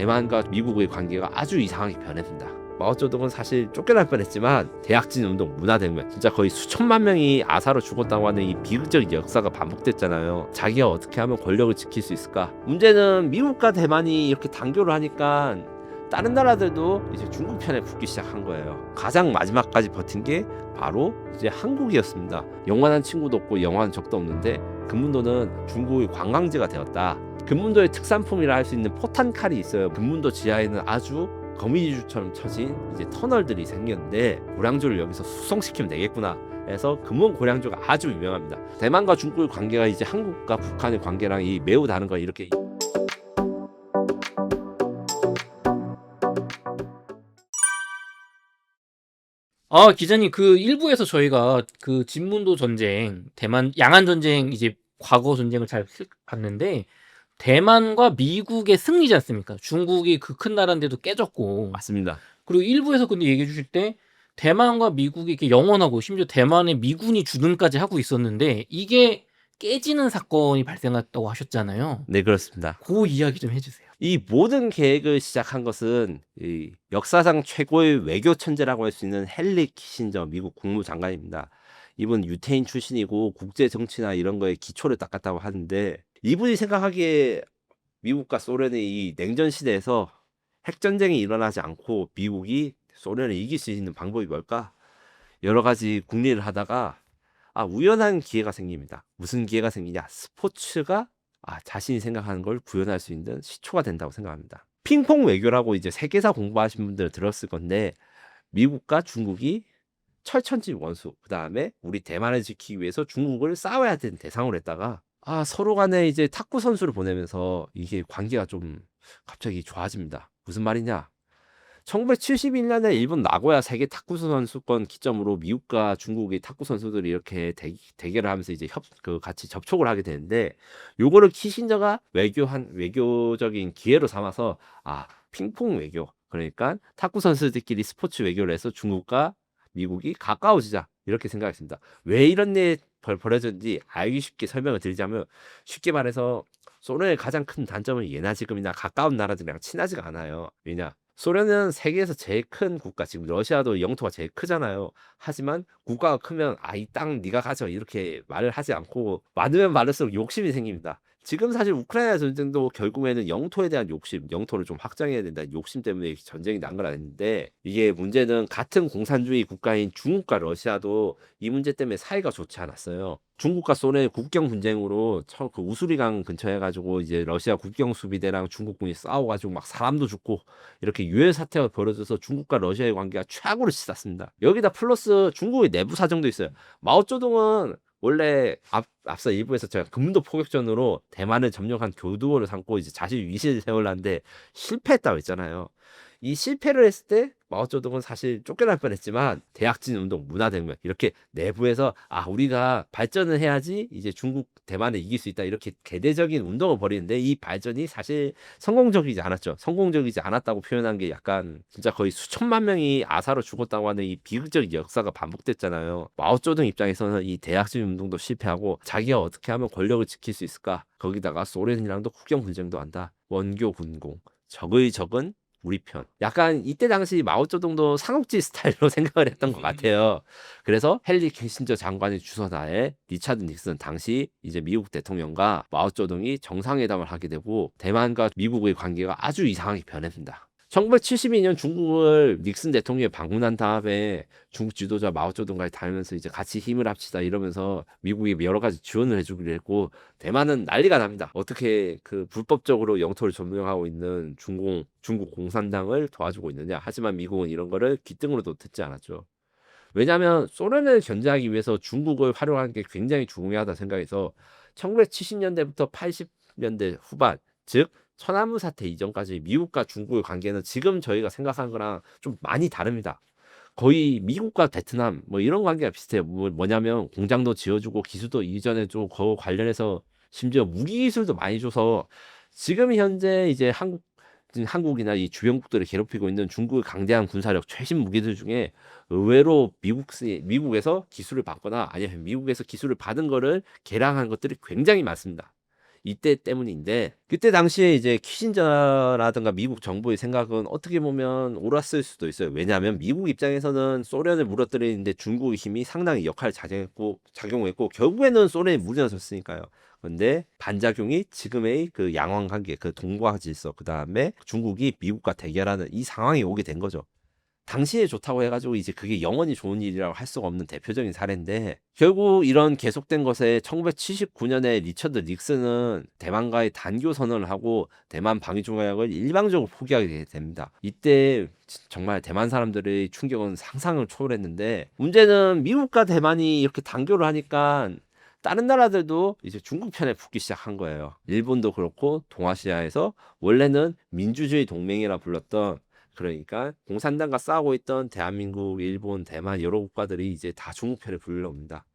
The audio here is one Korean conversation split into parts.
대만과 미국의 관계가 아주 이상하게 변했습니다. 마오쩌둥은 사실 쫓겨날 뻔했지만 대약진 운동, 문화대혁명, 진짜 거의 수천만 명이 아사로 죽었다고 하는 이 비극적인 역사가 반복됐잖아요. 자기가 어떻게 하면 권력을 지킬 수 있을까? 문제는 미국과 대만이 이렇게 단교를 하니까 다른 나라들도 이제 중국 편에 붙기 시작한 거예요. 가장 마지막까지 버틴 게 바로 이제 한국이었습니다. 영원한 친구도 없고 영원한 적도 없는데 금문도는 중국의 관광지가 되었다. 금문도의 특산품이라 할 수 있는 포탄 칼이 있어요. 금문도 지하에는 아주 거미줄처럼 쳐진 이제 터널들이 생겼는데 고량주를 여기서 수송시키면 되겠구나 해서 금원 고량주가 아주 유명합니다. 대만과 중국의 관계가 이제 한국과 북한의 관계랑 이 매우 다른 거 이렇게 기자님, 그 일부에서 저희가 그 진문도 전쟁, 대만 양안 전쟁 이제 과거 전쟁을 잘 봤는데 대만과 미국의 승리지 않습니까? 중국이 그 큰 나라인데도 깨졌고. 맞습니다. 그리고 일부에서 근데 얘기해 주실 때 대만과 미국이 이렇게 영원하고 심지어 대만에 미군이 주둔까지 하고 있었는데 이게 깨지는 사건이 발생했다고 하셨잖아요. 네, 그렇습니다. 그 이야기 좀 해주세요. 이 모든 계획을 시작한 것은 이 역사상 최고의 외교 천재라고 할 수 있는 헨리 키신저 미국 국무장관입니다. 이분 유태인 출신이고 국제 정치나 이런 거에 기초를 닦았다고 하는데 이분이 생각하기에 미국과 소련의 이 냉전 시대에서 핵전쟁이 일어나지 않고 미국이 소련을 이길 수 있는 방법이 뭘까? 여러 가지 궁리를 하다가 우연한 기회가 생깁니다. 무슨 기회가 생기냐? 스포츠가 자신이 생각하는 걸 구현할 수 있는 시초가 된다고 생각합니다. 핑퐁 외교라고 이제 세계사 공부하신 분들 들었을 건데 미국과 중국이 철천지 원수, 그 다음에 우리 대만을 지키기 위해서 중국을 싸워야 되는 대상으로 했다가 서로 간에 이제 탁구 선수를 보내면서 이게 관계가 좀 갑자기 좋아집니다. 무슨 말이냐? 1971년에 일본 나고야 세계 탁구 선수권 기점으로 미국과 중국의 탁구 선수들이 이렇게 대결을 하면서 이제 같이 접촉을 하게 되는데 요거를 키신저가 외교적인 기회로 삼아서 핑퐁 외교, 그러니까 탁구 선수들끼리 스포츠 외교를 해서 중국과 미국이 가까워지자 이렇게 생각했습니다. 왜 이런 일이 벌어졌는지 알기 쉽게 설명을 드리자면 쉽게 말해서 소련의 가장 큰 단점은 예나 지금이나 가까운 나라들이랑 친하지가 않아요. 왜냐? 소련은 세계에서 제일 큰 국가, 지금 러시아도 영토가 제일 크잖아요. 하지만 국가가 크면 이 땅 네가 가져 이렇게 말을 하지 않고 많으면 많을수록 욕심이 생깁니다. 지금 사실 우크라이나 전쟁도 결국에는 영토에 대한 욕심, 영토를 좀 확장해야 된다 욕심 때문에 전쟁이 난 건 아닌데 이게 문제는 같은 공산주의 국가인 중국과 러시아도 이 문제 때문에 사이가 좋지 않았어요. 중국과 소련의 국경 분쟁으로 그 우수리강 근처에 가지고 이제 러시아 국경 수비대랑 중국군이 싸워가지고 막 사람도 죽고 이렇게 유혈 사태가 벌어져서 중국과 러시아의 관계가 최악으로 치닫습니다. 여기다 플러스 중국의 내부 사정도 있어요. 마오쩌둥은 원래 앞서 일부에서 제가 금문도 포격전으로 대만을 점령한 교두보를 삼고 이제 자신 위신을 세우려는데 실패했다고 했잖아요. 이 실패를 했을 때 마오쩌둥은 사실 쫓겨날 뻔했지만 대약진 운동, 문화대혁명 이렇게 내부에서 우리가 발전을 해야지 이제 중국, 대만을 이길 수 있다 이렇게 개대적인 운동을 벌이는데 이 발전이 사실 성공적이지 않았죠. 성공적이지 않았다고 표현한 게 약간 진짜 거의 수천만 명이 아사로 죽었다고 하는 이 비극적인 역사가 반복됐잖아요. 마오쩌둥 입장에서는 이 대약진 운동도 실패하고 자기가 어떻게 하면 권력을 지킬 수 있을까? 거기다가 소련이랑도 국경 분쟁도 한다. 원교 군공. 적의 적은 우리 편. 약간 이때 당시 마오쩌둥도 삼국지 스타일로 생각을 했던 것 같아요. 그래서 헨리 키신저 장관의 주선하에 리차드 닉슨 당시 이제 미국 대통령과 마오쩌둥이 정상회담을 하게 되고 대만과 미국의 관계가 아주 이상하게 변했습니다. 1972년 중국을 닉슨 대통령이 방문한 다음에 중국 지도자 마오쩌둥과 다니면서 이제 같이 힘을 합치다 이러면서 미국이 여러 가지 지원을 해주기로 했고 대만은 난리가 납니다. 어떻게 그 불법적으로 영토를 점령하고 있는 중국 공산당을 도와주고 있느냐. 하지만 미국은 이런 거를 귀등으로도 듣지 않았죠. 왜냐하면 소련을 견제하기 위해서 중국을 활용하는 게 굉장히 중요하다 생각해서 1970년대부터 80년대 후반, 즉 천안문 사태 이전까지 미국과 중국의 관계는 지금 저희가 생각하는 거랑 좀 많이 다릅니다. 거의 미국과 베트남 뭐 이런 관계가 비슷해요. 뭐냐면 공장도 지어주고 기술도 이전해주고 그거 관련해서 심지어 무기 기술도 많이 줘서 지금 현재 이제 한국이나 이 주변국들을 괴롭히고 있는 중국의 강대한 군사력, 최신 무기들 중에 의외로 미국에서 기술을 받거나 아니면 미국에서 기술을 받은 거를 개량한 것들이 굉장히 많습니다. 이때 때문인데 그때 당시에 이제 키신저라든가 미국 정부의 생각은 어떻게 보면 옳았을 수도 있어요. 왜냐하면 미국 입장에서는 소련을 무너뜨리는데 중국의 힘이 상당히 역할을 작용했고 결국에는 소련이 무너졌으니까요. 근데 반작용이 지금의 그 양왕 관계, 그 동북아 질서, 그 다음에 중국이 미국과 대결하는 이 상황이 오게 된 거죠. 당시에 좋다고 해가지고 이제 그게 영원히 좋은 일이라고 할 수가 없는 대표적인 사례인데 결국 이런 계속된 것에 1979년에 리처드 닉슨은 대만과의 단교 선언을 하고 대만 방위 조약을 일방적으로 포기하게 됩니다. 이때 정말 대만 사람들의 충격은 상상을 초월했는데 문제는 미국과 대만이 이렇게 단교를 하니까 다른 나라들도 이제 중국 편에 붙기 시작한 거예요. 일본도 그렇고 동아시아에서 원래는 민주주의 동맹이라 불렀던 그러니까 공산당과 싸우고 있던 대한민국, 일본, 대만 여러 국가들이 이제 다 중국 편에 불러옵니다.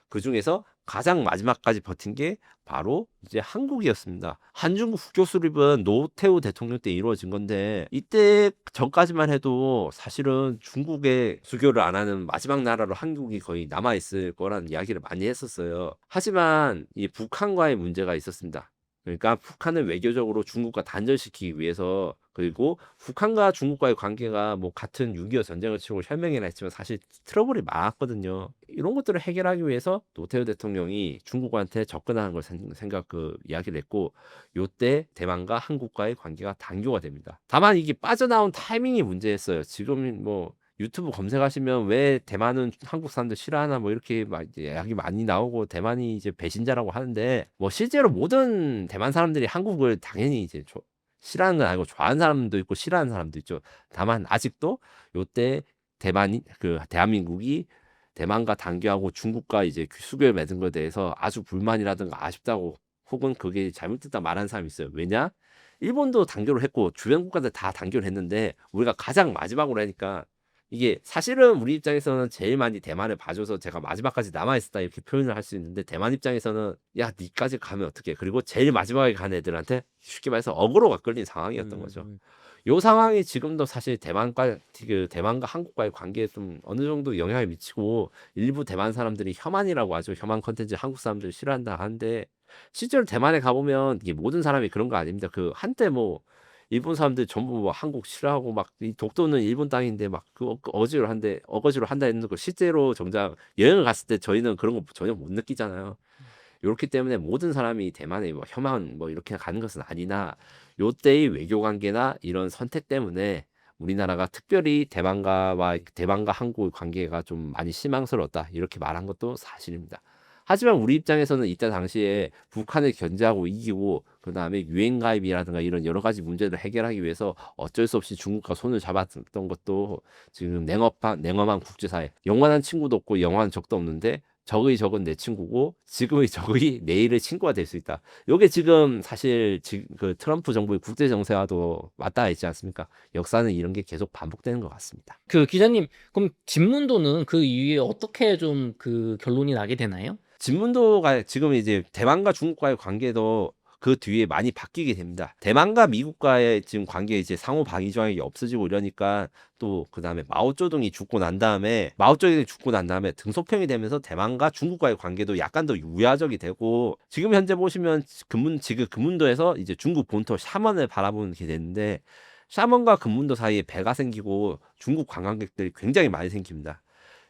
그 중에서 가장 마지막까지 버틴 게 바로 이제 한국이었습니다. 한중국 국교 수립은 노태우 대통령 때 이루어진 건데 이때 전까지만 해도 사실은 중국에 수교를 안 하는 마지막 나라로 한국이 거의 남아 있을 거라는 이야기를 많이 했었어요. 하지만 이 북한과의 문제가 있었습니다. 그러니까 북한을 외교적으로 중국과 단절시키기 위해서 그리고 북한과 중국과의 관계가 뭐 같은 6.25 전쟁을 치고 혈맹이라 했지만 사실 트러블이 많았거든요. 이런 것들을 해결하기 위해서 노태우 대통령이 중국한테 접근하는 걸 생각 이야기를 했고 요때 대만과 한국과의 관계가 단교가 됩니다. 다만 이게 빠져나온 타이밍이 문제였어요. 지금 뭐 유튜브 검색하시면 왜 대만은 한국 사람들 싫어하나 뭐 이렇게 막 이제 이야기 많이 나오고 대만이 이제 배신자라고 하는데 뭐 실제로 모든 대만 사람들이 한국을 당연히 이제 싫어하는 건 아니고 좋아하는 사람도 있고 싫어하는 사람도 있죠. 다만 아직도 요때 대만이 대한민국이 대만과 단교하고 중국과 이제 수교를 맺은 것에 대해서 아주 불만이라든가 아쉽다고 혹은 그게 잘못됐다 말하는 사람이 있어요. 왜냐? 일본도 단교를 했고 주변 국가들 다 단교를 했는데 우리가 가장 마지막으로 하니까 이게 사실은 우리 입장에서는 제일 많이 대만을 봐줘서 제가 마지막까지 남아있었다 이렇게 표현을 할 수 있는데 대만 입장에서는 야 니까지 가면 어떡해 그리고 제일 마지막에 간 애들한테 쉽게 말해서 어그로가 끌린 상황이었던 거죠. 요 상황이 지금도 사실 대만과 한국과의 관계에 좀 어느 정도 영향을 미치고 일부 대만 사람들이 혐한이라고 하죠. 혐한 컨텐츠 한국 사람들 싫어한다 하는데 실제로 대만에 가보면 이게 모든 사람이 그런 거 아닙니다. 그 한때 뭐 일본 사람들 전부 뭐 한국 싫어하고 막 이 독도는 일본 땅인데 막 어거지로 한다 했는 거 실제로 정작 여행을 갔을 때 저희는 그런 거 전혀 못 느끼잖아요. 요렇기 때문에 모든 사람이 대만에 뭐 혐한 뭐 이렇게 가는 것은 아니나 요때의 외교 관계나 이런 선택 때문에 우리나라가 특별히 대만과 한국의 관계가 좀 많이 실망스러웠다 이렇게 말한 것도 사실입니다. 하지만 우리 입장에서는 이때 당시에 북한을 견제하고 이기고 그 다음에 유엔 가입이라든가 이런 여러 가지 문제를 해결하기 위해서 어쩔 수 없이 중국과 손을 잡았던 것도 지금 냉엄한 국제사회 영원한 친구도 없고 영원한 적도 없는데 적의 적은 내 친구고 지금의 적의 내일의 친구가 될 수 있다. 요게 지금 사실 그 트럼프 정부의 국제 정세와도 맞닿아 있지 않습니까? 역사는 이런 게 계속 반복되는 것 같습니다. 그 기자님, 그럼 진문도는 그 이후에 어떻게 좀 그 결론이 나게 되나요? 진문도가 지금 이제 대만과 중국과의 관계도 그 뒤에 많이 바뀌게 됩니다. 대만과 미국과의 지금 관계 이제 상호 방위 조약이 없어지고 이러니까 또 그다음에 마오쩌둥이 죽고 난 다음에 등소평이 되면서 대만과 중국과의 관계도 약간 더 유야적이 되고 지금 현재 보시면 지금 금문도에서 이제 중국 본토 샤먼을 바라보는 게 되는데 샤먼과 금문도 사이에 배가 생기고 중국 관광객들이 굉장히 많이 생깁니다.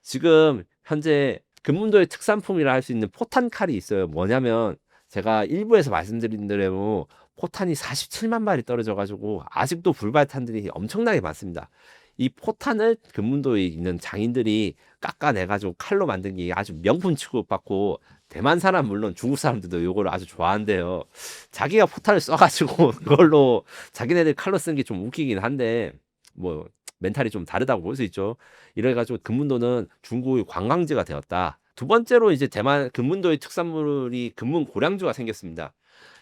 지금 현재 금문도의 특산품이라 할 수 있는 포탄 칼이 있어요. 뭐냐면 제가 일부에서 말씀드린 대로 포탄이 47만 발이 떨어져 가지고 아직도 불발탄들이 엄청나게 많습니다. 이 포탄을 금문도에 있는 장인들이 깎아내 가지고 칼로 만든 게 아주 명품 취급받고 대만 사람 물론 중국 사람들도 요거를 아주 좋아한대요. 자기가 포탄을 써 가지고 그걸로 자기네들 칼로 쓴 게 좀 웃기긴 한데 뭐 멘탈이 좀 다르다고 볼 수 있죠. 이래가지고 금문도는 중국의 관광지가 되었다. 두 번째로 이제 금문도의 특산물이 금문 고량주가 생겼습니다.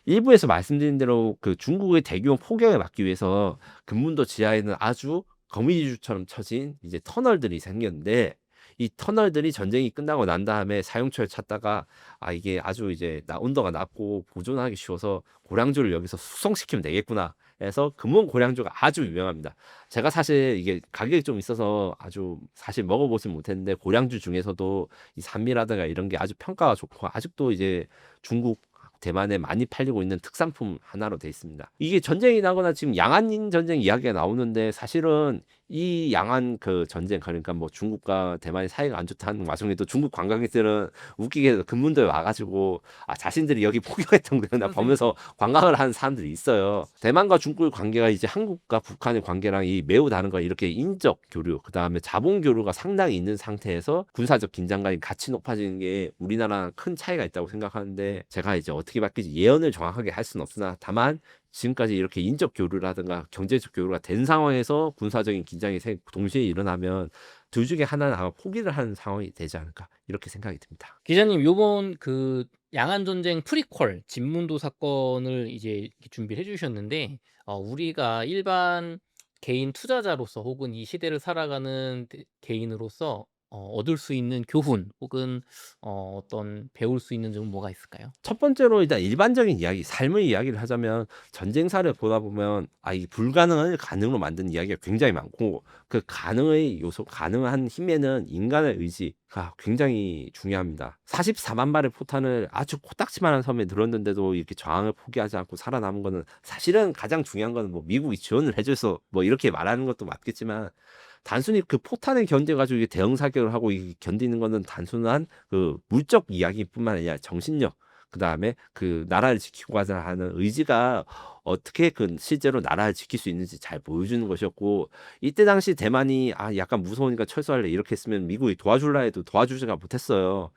일부에서 말씀드린 대로 그 중국의 대규모 폭격을 막기 위해서 금문도 지하에는 아주 거미줄처럼 쳐진 이제 터널들이 생겼는데 이 터널들이 전쟁이 끝나고 난 다음에 사용처를 찾다가 이게 아주 이제 온도가 낮고 보존하기 쉬워서 고량주를 여기서 숙성시키면 되겠구나 해서 금문 고량주가 아주 유명합니다. 제가 사실 이게 가격이 좀 있어서 아주 사실 먹어보진 못했는데 고량주 중에서도 이 산미라든가 이런 게 아주 평가가 좋고 아직도 이제 중국 대만에 많이 팔리고 있는 특산품 하나로 돼 있습니다. 이게 전쟁이 나거나 지금 양안 전쟁 이야기가 나오는데 사실은 이 양안 그 전쟁 그러니까 뭐 중국과 대만의 사이가 안 좋다는 와중에도 중국 관광객들은 웃기게 금문도에 와가지고 자신들이 여기 포격했던 거나 보면서 관광을 하는 사람들이 있어요. 대만과 중국의 관계가 이제 한국과 북한의 관계랑 이 매우 다른 거 이렇게 인적 교류 그 다음에 자본 교류가 상당히 있는 상태에서 군사적 긴장감이 같이 높아지는 게 우리나라랑 큰 차이가 있다고 생각하는데 제가 이제 어떻게 바뀔지 예언을 정확하게 할 수는 없으나 다만 지금까지 이렇게 인적 교류라든가 경제적 교류가 된 상황에서 군사적인 긴장이 동시에 일어나면 둘 중에 하나는 아마 포기를 하는 상황이 되지 않을까 이렇게 생각이 듭니다. 기자님, 요번 그 양안 전쟁 프리퀄 진문도 사건을 이제 이렇게 준비를 해주셨는데, 우리가 일반 개인 투자자로서 혹은 이 시대를 살아가는 개인으로서 얻을 수 있는 교훈 혹은 어떤 배울 수 있는 점은 뭐가 있을까요? 첫 번째로 일단 일반적인 이야기, 삶의 이야기를 하자면 전쟁사를 보다 보면 이 불가능을 가능으로 만든 이야기가 굉장히 많고 그 가능의 요소, 가능한 힘에는 인간의 의지가 굉장히 중요합니다. 44만 발의 포탄을 아주 코딱지만한 섬에 들었는데도 이렇게 저항을 포기하지 않고 살아남은 거는 사실은 가장 중요한 거는 뭐 미국이 지원을 해줘서 뭐 이렇게 말하는 것도 맞겠지만 단순히 그 포탄을 견뎌가지고 이게 대응 사격을 하고 견디는 거는 단순한 그 물적 이야기뿐만 아니라 정신력, 그 다음에 그 나라를 지키고자 하는 의지가 어떻게 그 실제로 나라를 지킬 수 있는지 잘 보여주는 것이었고 이때 당시 대만이 약간 무서우니까 철수할래 이렇게 했으면 미국이 도와줄라 해도 도와주지가 못했어요.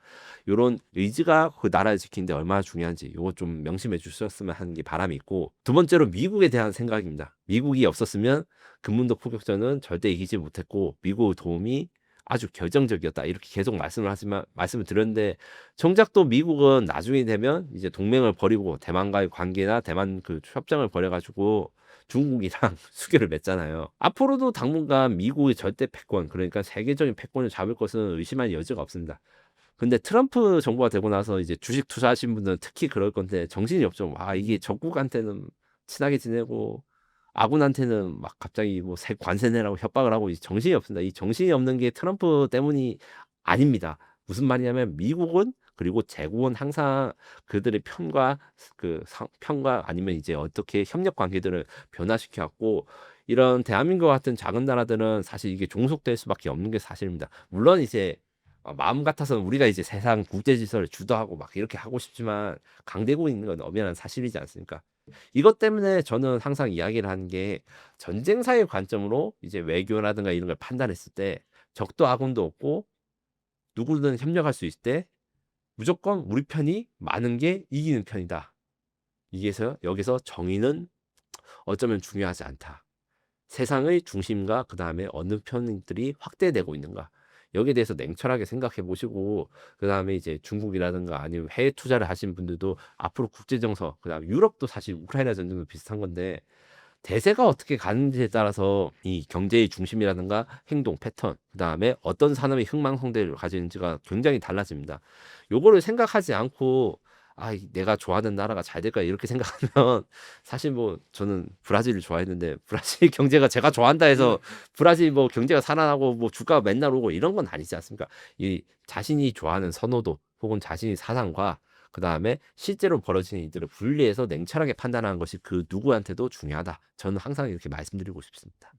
이런 의지가 그 나라를 지키는데 얼마나 중요한지 이거 좀 명심해 주셨으면 하는 게 바람이 있고 두 번째로 미국에 대한 생각입니다. 미국이 없었으면 금문도 포격전은 절대 이기지 못했고 미국의 도움이 아주 결정적이었다 이렇게 계속 말씀을 드렸는데 정작 또 미국은 나중에 되면 이제 동맹을 버리고 대만과의 관계나 대만 그 협정을 벌여가지고 중국이랑 수교를 맺잖아요. 앞으로도 당분간 미국의 절대 패권 그러니까 세계적인 패권을 잡을 것은 의심할 여지가 없습니다. 근데 트럼프 정부가 되고 나서 이제 주식 투자하신 분들은 특히 그럴 건데 정신이 없죠. 이게 적국한테는 친하게 지내고 아군한테는 막 갑자기 뭐 관세 내라고 협박을 하고 정신이 없습니다. 이 정신이 없는 게 트럼프 때문이 아닙니다. 무슨 말이냐면 미국은 그리고 제국은 항상 그들의 편과 아니면 이제 어떻게 협력 관계들을 변화시켜 왔고 이런 대한민국 같은 작은 나라들은 사실 이게 종속될 수밖에 없는 게 사실입니다. 물론 이제 마음 같아서는 우리가 이제 세상 국제 질서를 주도하고 막 이렇게 하고 싶지만 강대국이 있는 건 엄연한 사실이지 않습니까? 이것 때문에 저는 항상 이야기를 하는 게 전쟁사의 관점으로 이제 외교라든가 이런 걸 판단했을 때 적도 아군도 없고 누구든 협력할 수 있을 때 무조건 우리 편이 많은 게 이기는 편이다. 여기서 정의는 어쩌면 중요하지 않다. 세상의 중심과 그 다음에 어느 편들이 확대되고 있는가. 여기에 대해서 냉철하게 생각해 보시고 그 다음에 이제 중국이라든가 아니면 해외 투자를 하신 분들도 앞으로 국제정서 그 다음에 유럽도 사실 우크라이나 전쟁도 비슷한 건데 대세가 어떻게 가는지에 따라서 이 경제의 중심이라든가 행동 패턴 그 다음에 어떤 산업의 흥망성대를 가지는지가 굉장히 달라집니다. 요거를 생각하지 않고 내가 좋아하는 나라가 잘 될까 이렇게 생각하면 사실 뭐 저는 브라질을 좋아했는데 브라질 경제가 제가 좋아한다 해서 브라질 뭐 경제가 살아나고 뭐 주가가 맨날 오고 이런 건 아니지 않습니까? 이 자신이 좋아하는 선호도 혹은 자신의 사상과 그 다음에 실제로 벌어지는 일들을 분리해서 냉철하게 판단하는 것이 그 누구한테도 중요하다. 저는 항상 이렇게 말씀드리고 싶습니다.